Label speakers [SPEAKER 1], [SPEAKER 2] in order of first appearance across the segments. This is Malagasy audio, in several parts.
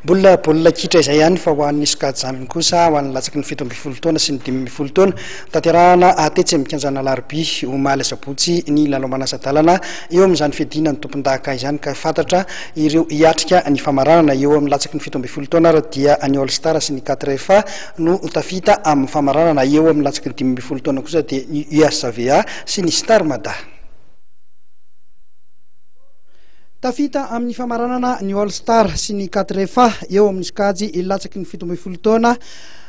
[SPEAKER 1] Bola kitra izay ihany fa ho an'ny sokajy kosa ho an'ny latsaky ny 17 taona sy ny 15 taona tanterahana atetsy mikanjana Alarobia omaly sabotsy ny lalao manasa-dalana eo amin'izany fiadina ny tompon-daka izany ka fantatra ireo hiatrika ny famaranana eo amin'ny latsaky ny 17 taona ary dia ny All Star sy ny 4FA no tafita amin'ny famaranana eo amin'ny latsaky ny 15 taona kosa dia ny USAVA sy ny Star Mada. Tafita amin'ny famaranana ny All Star sy ny 4FA eo amin'ny sokajy latsaky ny 17 taona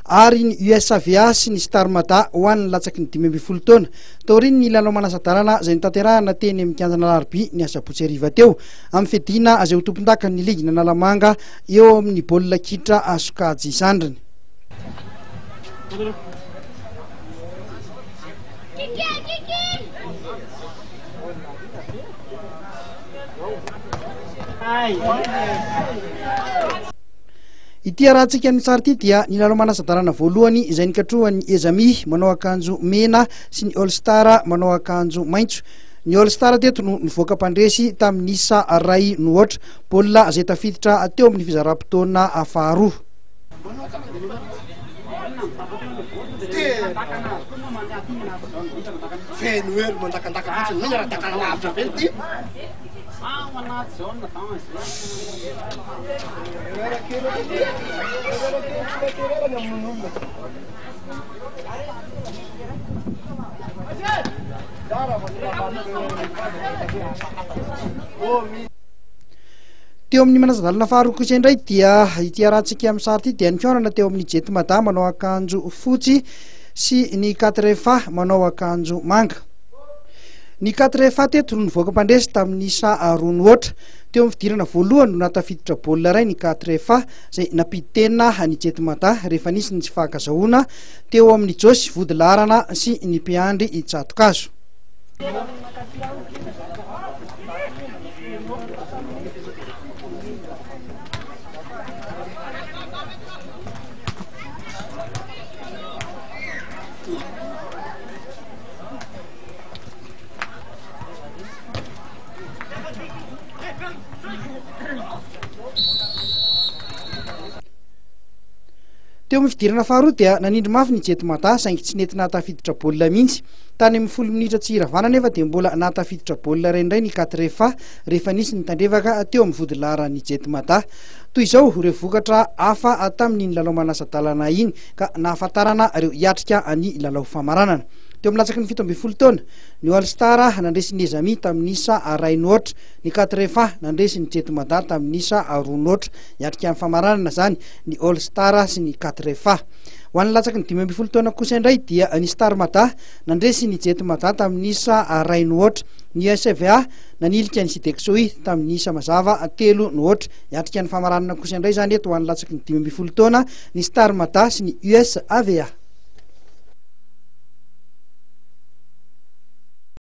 [SPEAKER 1] ary ny USAVA sy ny Star Mada ho an'ny latsaky ny 15 taona. Taoriny ny lalao manasa-dalana izay notanterahana teny amin'ny kianjana Alarobia ny asabotsy hariva teo amin'ny fiadina izay ho tompon-daka ny ligy Analamanga eo amin'ny baolina kitra sokajy Sandrany. Ity arahantsika ny sary ity dia ny lalao manasa-dalana voalohany izay nikatrohan'ny Ezami manao akanjo mena sy ny All Star manao akanjo maitso. Ny All Star teto no nivoaka mpandresy tamin'ny isa ray no ohatra baolina izay tafiditra teo amin'ny fizaram-potoana faharoa. Teo amin'ny manasa-dalana faharoa kosa indray dia ity arahantsika amin'ny sary ity dia nifiorana teo amin'ny Jet Mada manao akanjo fotsy sy ny 4FA manao akanjo manga. Ny 4FA teto no nivoaka mpandresy tamin'ny isa roa no ohatra. Teo amin'ny fidirana voalohany no natafiditra baolina iray ny 4FA izay nampidi-tena ny Jet Mada rehefa nisy ny tsy fahankazahoana teo amin'ny Josy Vodilarana sy ny mpiandry Tsatokazo. Teo amin'ny fidirana faharoa dia nanindry mafy ny Jet Mada saingy tsy nentina tafiditra baolina mihitsy. Tany amin'ny 10 minitra tsy iravana nefa dia mbola natafiditra baolina iray indray ny 4FA rehefa nisy ny tandrevaka teo amin'ny vodilaran'ny Jet Mada. Toy izao ireo vokatra hafa tamin'ny lalao manasa-dalana iny ka nahafantarana ireo hiatrika ny lalao famaranana. Teo amin'ny latsaky ny 17 taona ny All Star nandresy ny Ezami tamin'ny isa ray no ohatra, ny 4FA nandresy ny Jet Mada tamin'ny isa roa no ohatra. Hiatrika amin'ny famaranana zany ny All Star sy ny 4FA. Ho an'ny latsaky ny 15 taona kosa indray dia ny Star Mada nandresy ny Jet Mada tamin'ny isa ray no ohatra. Ny USAVA nanilika ny Sidexoy tamin'ny isa mazava 3 no ohatra. Hiatrika amin'ny famaranana kosa indray zany eto ho an'ny latsaky ny 15 taona ny Star Mada sy ny USAVA.